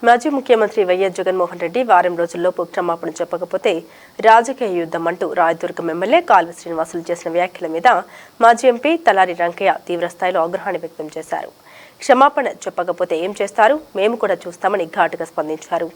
మాజీ ముఖ్యమంత్రి వైఎస్ జగన్మోహన్ రెడ్డి వారం రోజుల్లోపు క్షమాపణ చెప్పకపోతే రాజకీయ యుద్ధం అంటూ రాయదుర్గం ఎమ్మెల్యే కాల్వ శ్రీనివాసులు చేసిన వ్యాఖ్యల మీద మాజీ ఎంపీ తలారి రంకయ్య తీవ్రస్థాయిలో ఆగ్రహాన్ని వ్యక్తం చేశారు. క్షమాపణ చెప్పకపోతే ఏం చేస్తారు, మేము కూడా చూస్తామని ఘాటుగా స్పందించారు.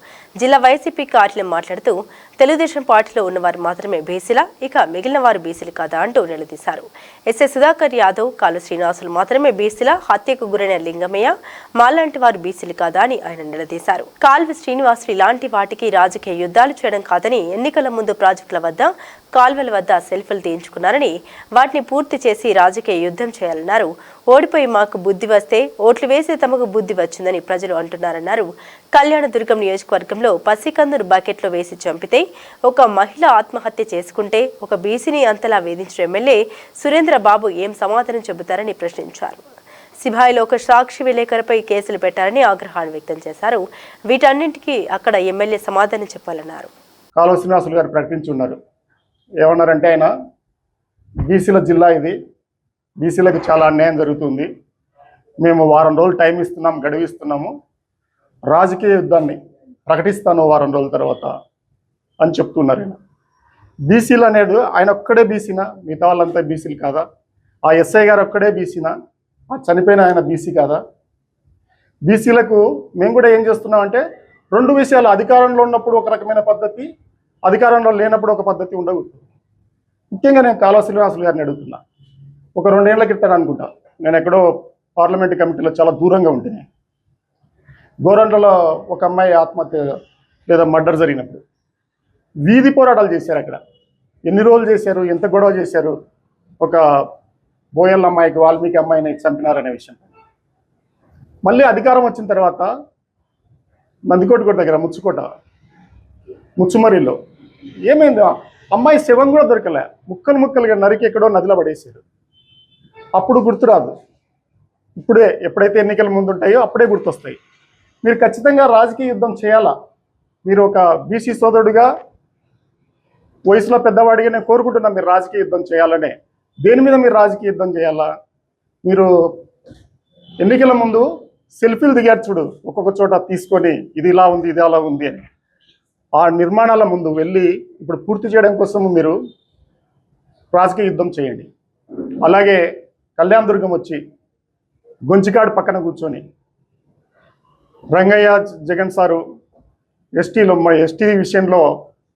జిల్లా వైసీపీ కార్యాలయం మాట్లాడుతూ తెలుగుదేశం పార్టీలో ఉన్నవారు మాత్రమే బీసీలా, ఇక మిగిలిన వారు బీసీలు కాదా అంటూ నిలదీశారు. ఎస్ఎస్ సుధాకర్ యాదవ్, కాలు శ్రీనివాసులు మాత్రమే బీసీలా, హత్యకు గురైన లింగమయ్య మాలాంటి వారు బీసీలు కాదా అని ఆయన నిలదీశారు. కాల్వ శ్రీనివాసులు ఇలాంటి వాటికి రాజకీయ యుద్ధాలు చేయడం కాదని, ఎన్నికల ముందు ప్రాజెక్టుల వద్ద కాల్వల వద్ద సెల్ఫీలు తీయించుకున్నారని, వాటిని పూర్తి చేసి రాజకీయ యుద్ధం చేయాలన్నారు. ఓడిపోయి మాకు బుద్ధి వస్తే ఓట్లు వేసి తమకు బుద్ధి వచ్చిందని ప్రజలు అంటున్నారన్నారు. కళ్యాణదుర్గం నియోజకవర్గంలో పసికందును బకెట్లో వేసి చంపితే ఒక మహిళ ఆత్మహత్య చేసుకుంటే ఒక బీసీని అంతలా వేధించిన ఎమ్మెల్యే సురేంద్రబాబు ఏం సమాధానం చెబుతారని ప్రశ్నించారు. సిబాయిలో ఒక సాక్షి విలేకరుపై కేసులు పెట్టారని ఆగ్రహాన్ని వ్యక్తం చేశారు. వీటన్నింటికీ అక్కడ ఎమ్మెల్యే సమాధానం చెప్పాలన్నారు. కాలువ శ్రీనివాసులు గారు ప్రకటించున్నారు. ఏమన్నారంటే ఆయన బీసీల జిల్లా ఇది, బీసీలకు చాలా అన్యాయం జరుగుతుంది, మేము వారం రోజులు టైం ఇస్తున్నాం, గడువిస్తున్నాము, రాజకీయ యుద్ధాన్ని ప్రకటిస్తాను వారం రోజుల తర్వాత అని చెప్తున్నారు. ఆయన బీసీలు అనేది ఆయన ఒక్కడే బీసీనా, మిగతా వాళ్ళంతా బీసీలు కాదా? ఆ ఎస్ఐ గారు ఒక్కడే బీసీనా? ఆ చనిపోయిన ఆయన బీసీ కాదా? బీసీలకు మేము కూడా ఏం చేస్తున్నామంటే రెండు విషయాలు, అధికారంలో ఉన్నప్పుడు ఒక రకమైన పద్ధతి, అధికారంలో లేనప్పుడు ఒక పద్ధతి ఉండకూడదు. ముఖ్యంగా నేను కాలువ శ్రీనివాసులు గారిని అడుగుతున్నా. ఒక 2 ఏళ్ల క్రితం అనుకుంటా, నేను ఎక్కడో పార్లమెంట్ కమిటీలో చాలా దూరంగా ఉంటేనే గోరంట్లలో ఒక అమ్మాయి ఆత్మహత్య లేదా మర్డర్ జరిగినప్పుడు వీధి పోరాటాలు చేశారు. అక్కడ ఎన్ని రోజులు చేశారు, ఎంత గొడవ చేశారు. ఒక బోయల్ అమ్మాయికి, వాల్మీకి అమ్మాయిని చంపినారనే విషయం. మళ్ళీ అధికారం వచ్చిన తర్వాత నందికోట దగ్గర ముచ్చుమరిలో ఏమైంది, అమ్మాయి శవం కూడా దొరకలే, ముక్కలు ముక్కలుగా నరికి ఎక్కడో నదిలో పడేసారు. అప్పుడు గుర్తురాదు, ఇప్పుడే ఎప్పుడైతే ఎన్నికల ముందు ఉంటాయో అప్పుడే గుర్తొస్తాయి. మీరు ఖచ్చితంగా రాజకీయ యుద్ధం చేయాలా. మీరు ఒక బీసీ సోదరుడిగా, వయసులో పెద్దవాడిగా నేను కోరుకుంటున్నా మీరు రాజకీయ యుద్ధం చేయాలనే. దేని మీద మీరు రాజకీయ యుద్ధం చేయాలా? మీరు ఎన్నికల ముందు సెల్ఫీలు దిగారు చూడు, ఒక్కొక్క చోట తీసుకొని ఇది ఇలా ఉంది, ఇది అలా ఉంది అని. ఆ నిర్మాణాల ముందు వెళ్ళి ఇప్పుడు పూర్తి చేయడం కోసం మీరు రాజకీయ యుద్ధం చేయండి. అలాగే కళ్యాణదుర్గం వచ్చి గొంచికాడు పక్కన కూర్చొని రంగయ్య, జగన్ సారు ఎస్టీ విషయంలో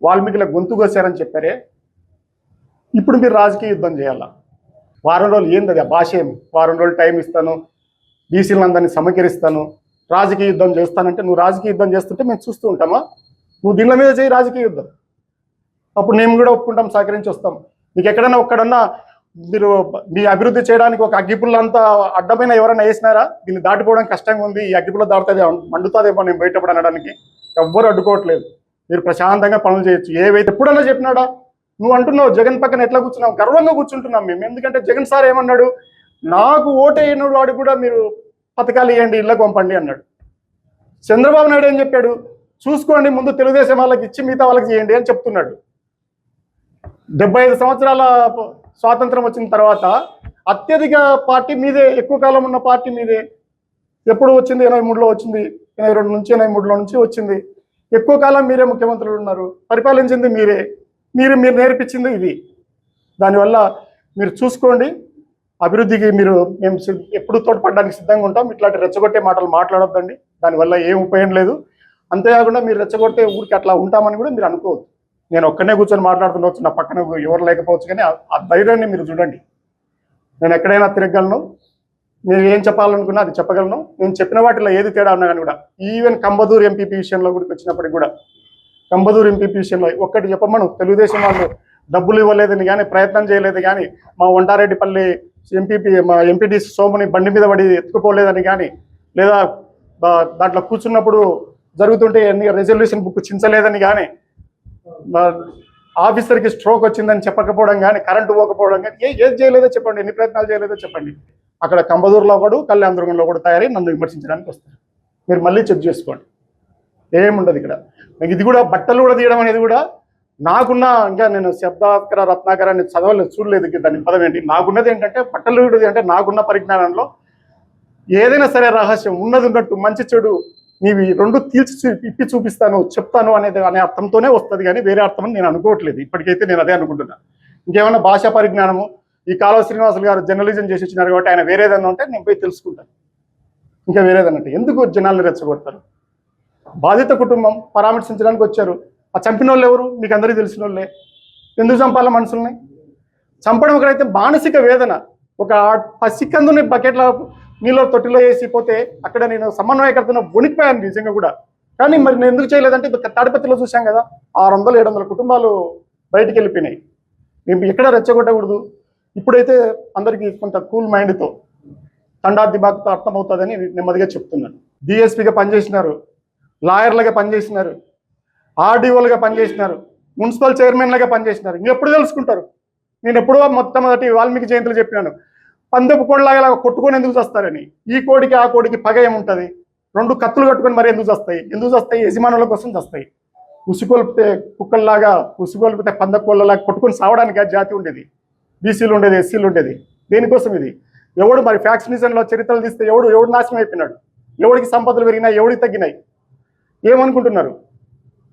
వాల్మీకుల గొంతు కోసారని చెప్పారే, ఇప్పుడు మీరు రాజకీయ యుద్ధం చేయాలా. వారం రోజులు ఏంది అది, ఆ భాష ఏం? వారం రోజులు టైం ఇస్తాను, బీసీలందరినీ సమీకరిస్తాను, రాజకీయ యుద్ధం చేస్తానంటే, నువ్వు రాజకీయ యుద్ధం చేస్తుంటే మేము చూస్తూ ఉంటామా? నువ్వు దీనిల మీద చేయి రాజకీయ యుద్ధం, అప్పుడు మేము కూడా ఒప్పుకుంటాం, సహకరించి వస్తాం. మీకు ఎక్కడన్నా ఒక్కడన్నా మీరు మీ అభివృద్ధి చేయడానికి ఒక అగ్గిపుల్లంతా అడ్డమైన ఎవరైనా వేసినారా? దీన్ని దాటిపోవడం కష్టంగా ఉంది, ఈ అగ్గిపుల్ల దాటుతుంది, మండుతుందేమో నేను బయటపడి అనడానికి ఎవ్వరు అడ్డుకోవట్లేదు. మీరు ప్రశాంతంగా పనులు చేయొచ్చు. ఏవైతే ఎప్పుడన్నా చెప్పినాడా? నువ్వు అంటున్నావు జగన్ పక్కన ఎట్లా కూర్చున్నావు, గర్వంగా కూర్చుంటున్నాం మేము. ఎందుకంటే జగన్ సార్ ఏమన్నాడు, నాకు ఓటేయను వాడు కూడా మీరు పథకాలు ఇవ్వండి, ఇళ్ళకు పంపండి అన్నాడు. చంద్రబాబు నాయుడు ఏం చెప్పాడు, చూసుకోండి ముందు తెలుగుదేశం వాళ్ళకి ఇచ్చి మిగతా వాళ్ళకి చేయండి అని చెప్తున్నాడు. 75 సంవత్సరాల స్వాతంత్రం వచ్చిన తర్వాత అత్యధిక పార్టీ మీదే, ఎక్కువ కాలం ఉన్న పార్టీ మీదే. ఎప్పుడు వచ్చింది? 83లో వచ్చింది, 82 నుంచి 83లో నుంచి వచ్చింది. ఎక్కువ కాలం మీరే ముఖ్యమంత్రులు ఉన్నారు, పరిపాలించింది మీరే, మీరు నేర్పించింది ఇది. దానివల్ల మీరు చూసుకోండి, అభివృద్ధికి మేము ఎప్పుడు తోడ్పడడానికి సిద్ధంగా ఉంటాం. ఇట్లాంటి రెచ్చగొట్టే మాటలు మాట్లాడొద్దండి, దానివల్ల ఏం ఉపయోగం లేదు. అంతేకాకుండా మీరు రెచ్చగొడితే ఊరికి అట్లా ఉంటామని కూడా మీరు అనుకోవద్దు. నేను ఒక్కనే కూర్చొని మాట్లాడుతుండవచ్చు, నా పక్కన ఎవరు లేకపోవచ్చు, కానీ ఆ ధైర్యాన్ని మీరు చూడండి. నేను ఎక్కడైనా తిరగలను, మీరు ఏం చెప్పాలనుకున్నా అది చెప్పగలను. నేను చెప్పిన వాటిలో ఏది తేడా ఉన్నా కానీ కూడా, ఈవెన్ కంబదూరు ఎంపీపీ విషయంలో కూడా వచ్చినప్పటికి కూడా, కంబదూరు ఎంపీపీ విషయంలో ఒక్కటి చెప్పమను, తెలుగుదేశం వాళ్ళు డబ్బులు ఇవ్వలేదని కానీ, ప్రయత్నం చేయలేదు కానీ, మా వంటారెడ్డిపల్లి మా ఎంపీటీ సోముని బండి మీద పడి ఎత్తుకుపోలేదని కానీ, లేదా దాంట్లో కూర్చున్నప్పుడు జరుగుతుంటే రెజల్యూషన్ బుక్ చించలేదని కానీ, ఆఫీసర్కి స్ట్రోక్ వచ్చిందని చెప్పకపోవడం కానీ, కరెంటు పోకపోవడం కానీ, ఏది చేయలేదో చెప్పండి, ఎన్ని ప్రయత్నాలు చేయలేదో చెప్పండి. అక్కడ కంబదూరులో కూడా, కళ్యాణదుర్గంలో కూడా తయారై నన్ను విమర్శించడానికి వస్తారు. మీరు మళ్ళీ చెక్ చేసుకోండి, ఏముండదు ఇక్కడ. ఇది కూడా బట్టలు కూడా తీయడం అనేది కూడా నాకున్న, ఇంకా నేను శబ్దాకర రత్నాకరాన్ని చదవలేదు, చూడలేదు దాని పదం ఏంటి. నాకున్నది ఏంటంటే బట్టలు అంటే నాకున్న పరిజ్ఞానంలో ఏదైనా సరే రహస్యం ఉన్నది ఉన్నట్టు, మంచి చెడు నీవి రెండు ఇప్పి చూపిస్తాను చెప్తాను అనే అర్థంతోనే వస్తుంది, కానీ వేరే అర్థం అని నేను అనుకోవట్లేదు. ఇప్పటికైతే నేను అదే అనుకుంటున్నా. ఇంకేమైనా భాషా పరిజ్ఞానము, ఈ కాలువ శ్రీనివాసులు గారు జర్నలిజం చేసి వచ్చినారు కాబట్టి ఆయన వేరేదన్నా ఉంటే నేను పోయి తెలుసుకుంటాను. ఇంకా వేరేదన్నట్టు ఎందుకు జనాలను రెచ్చగొడతారు? బాధిత కుటుంబం పరామర్శించడానికి వచ్చారు. ఆ చంపిన వాళ్ళు ఎవరు? మీకు అందరికీ తెలిసిన వాళ్ళే. ఎందుకు చంపాల మనుషుల్ని? చంపడం ఒకరైతే మానసిక వేదన. ఒక పసికందుని బకెట్ల నీళ్ళ తొట్టిలో వేసిపోతే అక్కడ నేను సమన్వయకర్తను వణికిపోయాను నిజంగా కూడా. కానీ మరి నేను ఎందుకు చేయలేదంటే తాడిపత్రిలో చూశాం కదా, 600-700 కుటుంబాలు బయటికి వెళ్ళిపోయినాయి. మేము ఎక్కడ రెచ్చగొట్టకూడదు. ఇప్పుడైతే అందరికీ కొంత కూల్ మైండ్తో తండా దిమాగ్తో అర్థమవుతుందని నెమ్మదిగా చెప్తున్నాను. డిఎస్పీగా పనిచేసినారు, లాయర్లుగా పనిచేసినారు, ఆర్డీఓలుగా పనిచేసినారు, మున్సిపల్ చైర్మన్లుగా పనిచేసినారు. ఇంకెప్పుడు తెలుసుకుంటారు? నేను ఎప్పుడో మొట్టమొదటి వాల్మీకి జయంతిలో చెప్పినాను, పందెపు కోడిలాగా కొట్టుకొని ఎందుకు చేస్తారని. ఈ కోడికి ఆ కోడికి పగ ఏముంటుంది? 2 కత్తులు కట్టుకొని మరి ఎందుకు చేస్తాయి? యజమానుల కోసం చేస్తాయి. ఉసుకొల్పితే కుక్కల్లాగా, ఉసుకొల్పితే పందకోళ్ళలాగా కొట్టుకొని సావడానికి ఆ జాతి ఉండేది. బీసీలు ఉండేది, ఎస్సీలు ఉండేది. దేనికోసం ఇది? ఎవడు మరి ఫ్యాక్షనిజంలో చరిత్రలు తీస్తే ఎవడు నాశనం అయిపోయినాడు? ఎవడికి సంపదలు పెరిగినాయి, ఎవడికి తగ్గినాయి? ఏమనుకుంటున్నారు?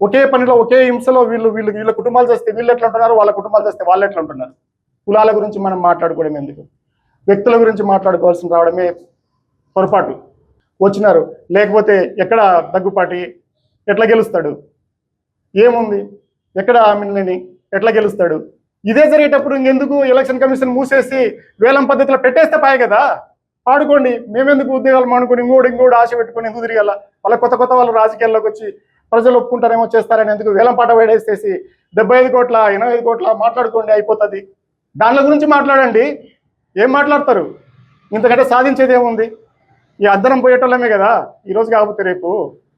ఒకే పనిలో ఒకే హింసలో వీళ్ళ కుటుంబాలు చేస్తే వీళ్ళు ఎట్లా ఉంటున్నారు, వాళ్ళ కుటుంబాలు చేస్తే వాళ్ళు ఎట్లా ఉంటున్నారు? కులాల గురించి మనం మాట్లాడుకోవడం ఎందుకు? వ్యక్తుల గురించి మాట్లాడుకోవాల్సిన రావడమే పొరపాటు. వచ్చినారు, లేకపోతే ఎక్కడ దగ్గుపాటి ఎట్లా గెలుస్తాడు? ఏముంది? ఎక్కడ ఆమెని ఎట్లా గెలుస్తాడు? ఇదే జరిగేటప్పుడు ఇంకెందుకు ఎలక్షన్ కమిషన్ మూసేసి వేలం పద్ధతిలో పెట్టేస్తే పాయ కదా, ఆడుకోండి. మేమెందుకు ఉద్యోగాలు మానుకొని ఇంకోటి ఆశ పెట్టుకొని ఎందుకు తిరగాల? వాళ్ళ కొత్త వాళ్ళు రాజకీయాల్లోకి వచ్చి ప్రజలు ఒప్పుకుంటారేమో చేస్తారని ఎందుకు వేలం పాట వేడేసేసి 75 కోట్ల 85 కోట్ల మాట్లాడుకోండి, అయిపోతుంది. దానిల గురించి మాట్లాడండి. ఏం మాట్లాడతారు? ఇంతకంటే సాధించేది ఏముంది? ఈ అద్దరం పోయేటోళ్ళమే కదా, ఈరోజు కాకపోతే రేపు.